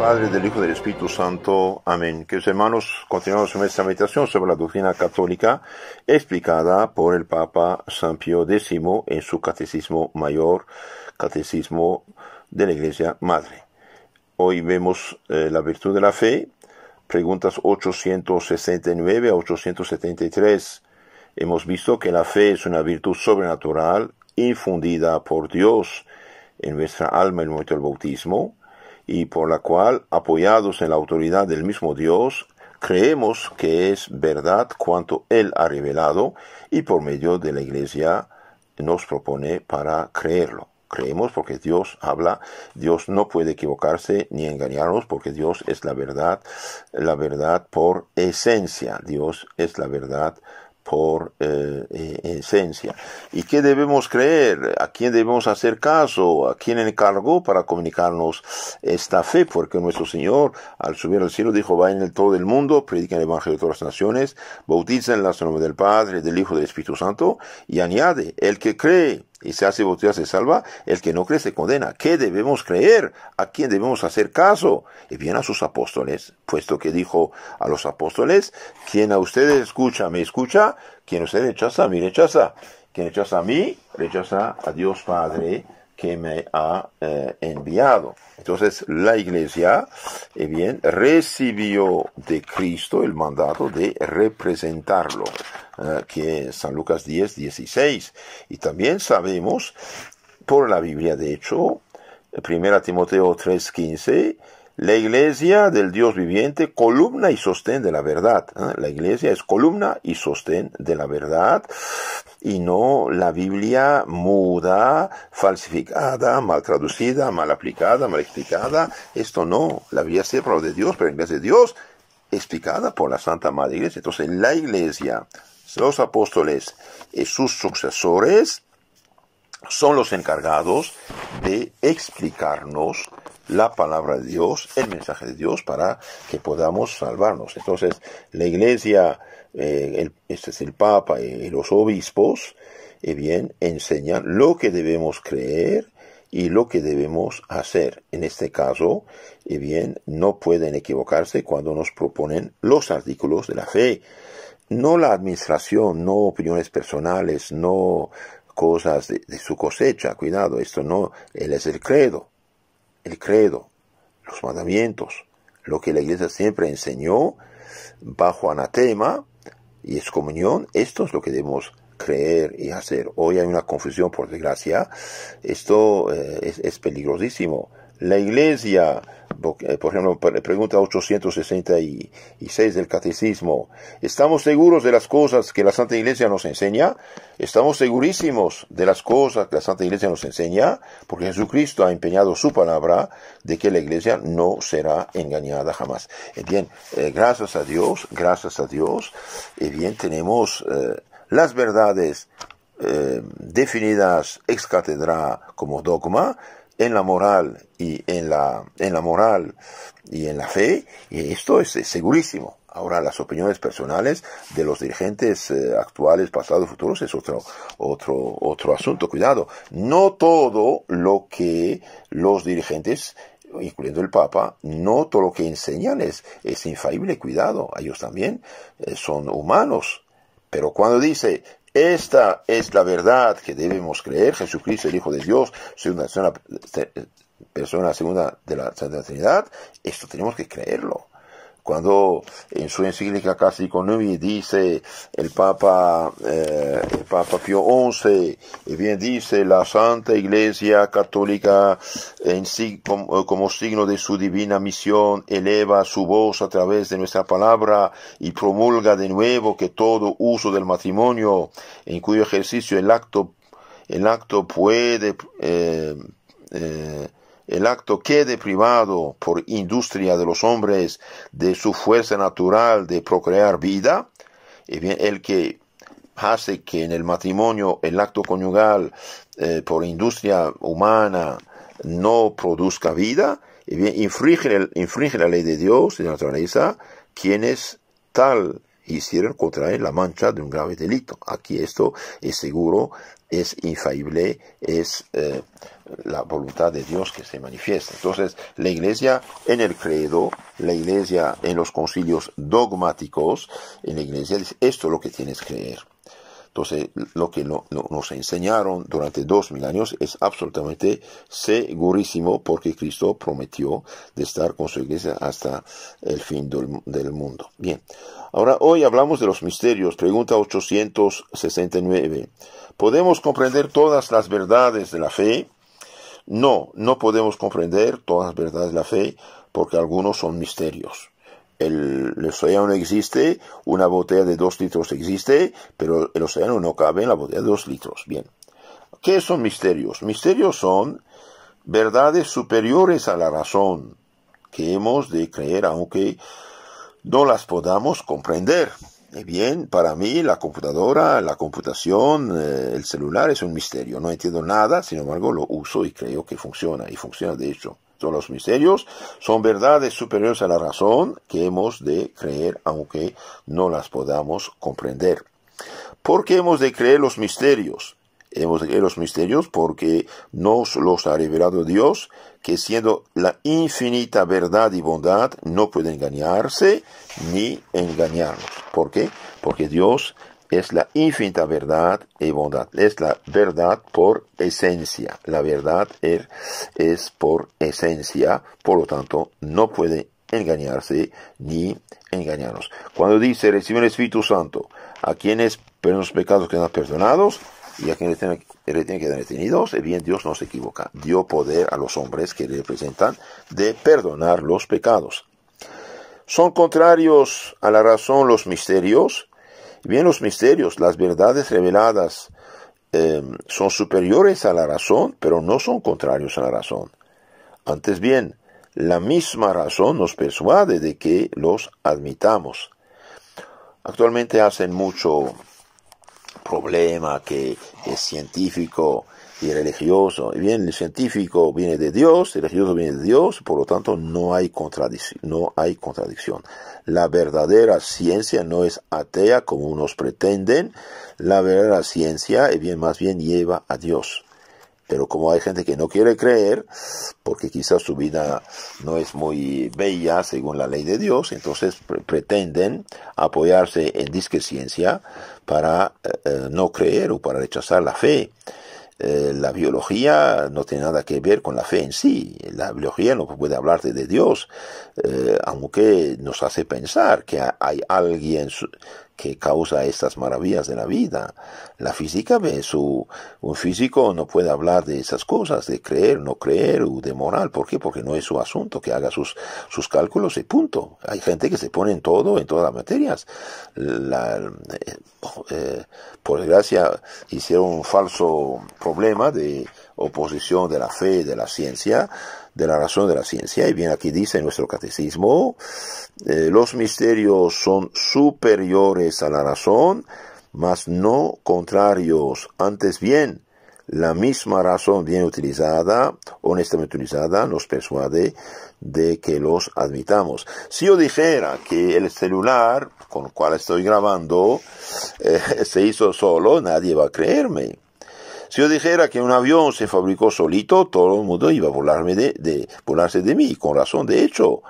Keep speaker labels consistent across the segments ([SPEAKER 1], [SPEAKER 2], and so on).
[SPEAKER 1] Padre, del Hijo y del Espíritu Santo. Amén. Queridos hermanos, continuamos con nuestra meditación sobre la doctrina católica explicada por el Papa San Pío X en su Catecismo Mayor, Catecismo de la Iglesia Madre. Hoy vemos la virtud de la fe, preguntas 869 a 873. Hemos visto que la fe es una virtud sobrenatural infundida por Dios en nuestra alma en el momento del bautismo, y por la cual, apoyados en la autoridad del mismo Dios, creemos que es verdad cuanto Él ha revelado, y por medio de la Iglesia nos propone para creerlo. Creemos porque Dios habla, Dios no puede equivocarse ni engañarnos, porque Dios es la verdad por esencia. Dios es la verdad por esencia. ¿Y qué debemos creer? ¿A quién debemos hacer caso? ¿A quién encargó para comunicarnos esta fe? Porque nuestro Señor, al subir al cielo, dijo: vayan en todo el mundo, prediquen el Evangelio de todas las naciones, bautícenlas en el nombre del Padre, del Hijo y del Espíritu Santo, y añade: el que cree y se hace bautizar se salva, el que no cree se condena. ¿Qué debemos creer? ¿A quién debemos hacer caso? Y bien, a sus apóstoles, puesto que dijo a los apóstoles: quien a ustedes escucha, me escucha; quien a ustedes rechaza, a mí rechaza; quien rechaza a mí, rechaza a Dios Padre que me ha enviado. Entonces la Iglesia, bien, recibió de Cristo el mandato de representarlo, que es San Lucas 10:16. Y también sabemos por la Biblia, de hecho, 1 Timoteo 3:15, la Iglesia del Dios viviente, columna y sostén de la verdad. La Iglesia es columna y sostén de la verdad, y no la Biblia muda, falsificada, mal traducida, mal aplicada, mal explicada. Esto no. La Biblia es palabra de Dios, pero la Iglesia de Dios, explicada por la Santa Madre Iglesia. Entonces la Iglesia, los apóstoles y sus sucesores son los encargados de explicarnos la palabra de Dios, el mensaje de Dios, para que podamos salvarnos. Entonces, la Iglesia, este es el Papa y los obispos, bien, enseñan lo que debemos creer y lo que debemos hacer. En este caso, bien, no pueden equivocarse cuando nos proponen los artículos de la fe. No la administración, no opiniones personales, no cosas de su cosecha. Cuidado, esto no, él es el credo, los mandamientos, lo que la Iglesia siempre enseñó bajo anatema y excomunión. Esto es lo que debemos creer y hacer. Hoy hay una confusión, por desgracia. Esto es peligrosísimo. La Iglesia, por ejemplo, pregunta 866 del Catecismo: ¿estamos seguros de las cosas que la Santa Iglesia nos enseña? Estamos segurísimos de las cosas que la Santa Iglesia nos enseña, porque Jesucristo ha empeñado su palabra de que la Iglesia no será engañada jamás. Bien, gracias a Dios, bien, tenemos las verdades definidas ex cátedra como dogma, en la moral y en la fe, y esto es segurísimo. Ahora, las opiniones personales de los dirigentes actuales, pasados, futuros, es otro asunto. Cuidado, no todo lo que los dirigentes, incluyendo el Papa, no todo lo que enseñan es infalible. Cuidado, ellos también son humanos. Pero cuando dice: esta es la verdad que debemos creer, Jesucristo, el Hijo de Dios, persona segunda de la Santa Trinidad, esto tenemos que creerlo. Cuando en su encíclica Catholico Nui dice el Papa Pío XI, bien dice: la Santa Iglesia Católica, en sí, como signo de su divina misión, eleva su voz a través de nuestra palabra y promulga de nuevo que todo uso del matrimonio, en cuyo ejercicio el acto quede privado por industria de los hombres de su fuerza natural de procrear vida, y bien, el que hace que en el matrimonio el acto conyugal por industria humana no produzca vida, y bien, infringe la ley de Dios y de la naturaleza, quien es tal hicieron contraer la mancha de un grave delito. Aquí esto es seguro, es infalible, es la voluntad de Dios que se manifiesta. Entonces, la Iglesia en el credo, la Iglesia en los concilios dogmáticos, en la Iglesia dice, esto es lo que tienes que creer. Entonces, lo que nos enseñaron durante 2000 años es absolutamente segurísimo, porque Cristo prometió de estar con su iglesia hasta el fin del mundo. Bien, ahora hoy hablamos de los misterios. Pregunta 869. ¿Podemos comprender todas las verdades de la fe? No, no podemos comprender todas las verdades de la fe, porque algunos son misterios. El océano existe, una botella de 2 litros existe, pero el océano no cabe en la botella de 2 litros. Bien, ¿qué son misterios? Misterios son verdades superiores a la razón, que hemos de creer aunque no las podamos comprender. Bien, para mí la computadora, la computación, el celular es un misterio. No entiendo nada, sin embargo lo uso y creo que funciona, y funciona de hecho. Todos los misterios son verdades superiores a la razón que hemos de creer aunque no las podamos comprender. ¿Por qué hemos de creer los misterios? Hemos de creer los misterios porque nos los ha revelado Dios, que siendo la infinita verdad y bondad no puede engañarse ni engañarnos. ¿Por qué? Porque Dios es la infinita verdad y bondad. Es la verdad por esencia. La verdad es por esencia. Por lo tanto, no puede engañarse ni engañarnos. Cuando dice, recibe el Espíritu Santo a quienes perdonan los pecados quedan perdonados y a quienes retienen quedan retenidos, bien, Dios no se equivoca. Dio poder a los hombres que le representan de perdonar los pecados. ¿Son contrarios a la razón los misterios? Bien, los misterios, las verdades reveladas, son superiores a la razón, pero no son contrarios a la razón. Antes bien, la misma razón nos persuade de que los admitamos. Actualmente hacen mucho problema que es científico y religioso. Y bien, el científico viene de Dios, el religioso viene de Dios, por lo tanto no hay contradicción. La verdadera ciencia no es atea como unos pretenden. La verdadera ciencia, más bien lleva a Dios. Pero como hay gente que no quiere creer, porque quizás su vida no es muy bella según la ley de Dios, entonces pretenden apoyarse en discreciencia para no creer o para rechazar la fe. La biología no tiene nada que ver con la fe en sí. La biología no puede hablarte de Dios, aunque nos hace pensar que hay alguien que causa estas maravillas de la vida. La física un físico no puede hablar de esas cosas, de creer, no creer, o de moral. ¿Por qué? Porque no es su asunto, que haga sus cálculos y punto. Hay gente que se pone en todo, en todas las materias. Por desgracia, hicieron un falso problema de oposición de la fe, de la ciencia, de la razón de la ciencia. Y bien, aquí dice en nuestro catecismo, los misterios son superiores a la razón, mas no contrarios. Antes bien, la misma razón bien utilizada, honestamente utilizada, nos persuade de que los admitamos. Si yo dijera que el celular con el cual estoy grabando se hizo solo, nadie va a creerme. Si yo dijera que un avión se fabricó solito, todo el mundo iba a burlarse de mí, con razón, de hecho.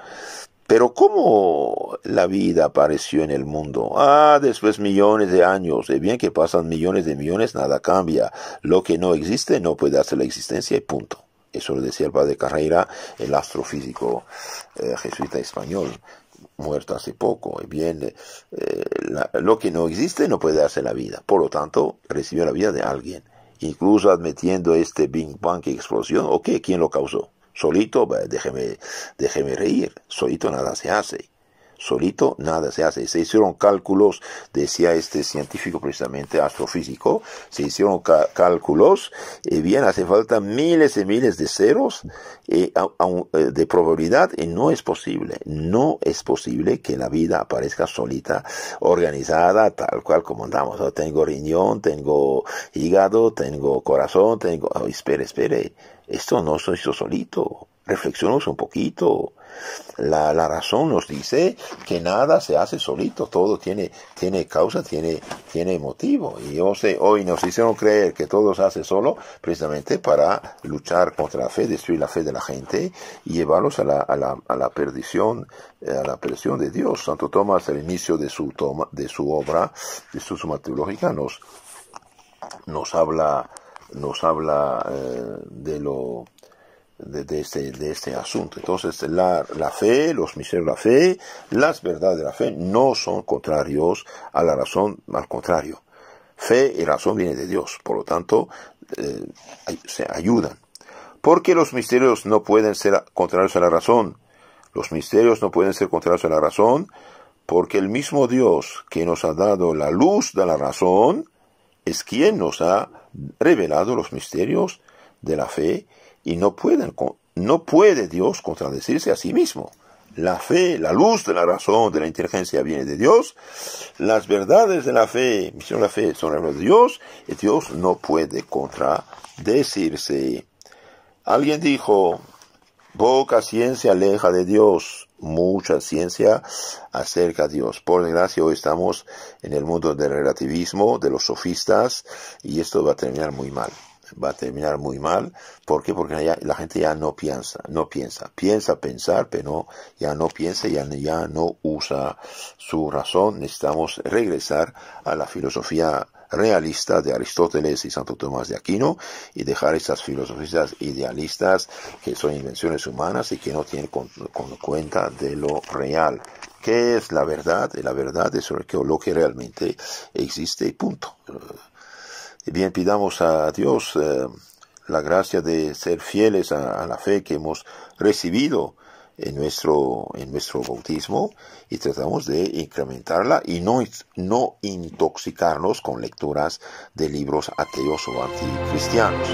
[SPEAKER 1] Pero ¿cómo la vida apareció en el mundo? Después millones de años. Y bien que pasan millones de millones, nada cambia. Lo que no existe no puede hacer la existencia y punto. Eso lo decía el padre Carreira, el astrofísico jesuita español, muerto hace poco. Y bien, lo que no existe no puede hacer la vida. Por lo tanto, recibió la vida de alguien. Incluso admitiendo este Big Bang explosión. ¿O qué? ¿Quién lo causó? Solito, déjeme reír. Solito nada se hace. Solito nada se hace. Se hicieron cálculos, decía este científico precisamente, astrofísico, se hicieron cálculos, y bien, hace falta miles y miles de ceros de probabilidad, y no es posible que la vida aparezca solita, organizada, tal cual como andamos. ¿No? Tengo riñón, tengo hígado, tengo corazón, espere, esto no se hizo solito. reflexionemos un poquito. La razón nos dice que nada se hace solito, todo tiene causa, tiene motivo. Y hoy nos hicieron creer que todo se hace solo, precisamente para luchar contra la fe, destruir la fe de la gente y llevarlos a la perdición, de Dios. Santo Tomás, al inicio de su obra, de su Suma Teológica, nos habla de este asunto. Entonces, la fe, los misterios de la fe, las verdades de la fe no son contrarios a la razón, al contrario. Fe y razón vienen de Dios, por lo tanto, se ayudan. Porque los misterios no pueden ser contrarios a la razón. Los misterios no pueden ser contrarios a la razón, porque el mismo Dios que nos ha dado la luz de la razón es quien nos ha revelado los misterios de la fe. Y no puede Dios contradecirse a sí mismo. La fe, la luz de la razón, de la inteligencia viene de Dios. Las verdades de la fe, misión de la fe, son de Dios. Y Dios no puede contradecirse. Alguien dijo, poca ciencia aleja de Dios, mucha ciencia acerca a Dios. Por desgracia, hoy estamos en el mundo del relativismo, de los sofistas, y esto va a terminar muy mal. Va a terminar muy mal. ¿Por qué? Porque la gente ya no piensa. Piensa pensar, pero ya no piensa, ya no usa su razón. Necesitamos regresar a la filosofía realista de Aristóteles y Santo Tomás de Aquino y dejar esas filosofías idealistas que son invenciones humanas y que no tienen cuenta de lo real. ¿Qué es la verdad? La verdad es lo que realmente existe y punto. Bien, pidamos a Dios la gracia de ser fieles a la fe que hemos recibido en nuestro bautismo y tratamos de incrementarla y no intoxicarnos con lecturas de libros ateos o anticristianos.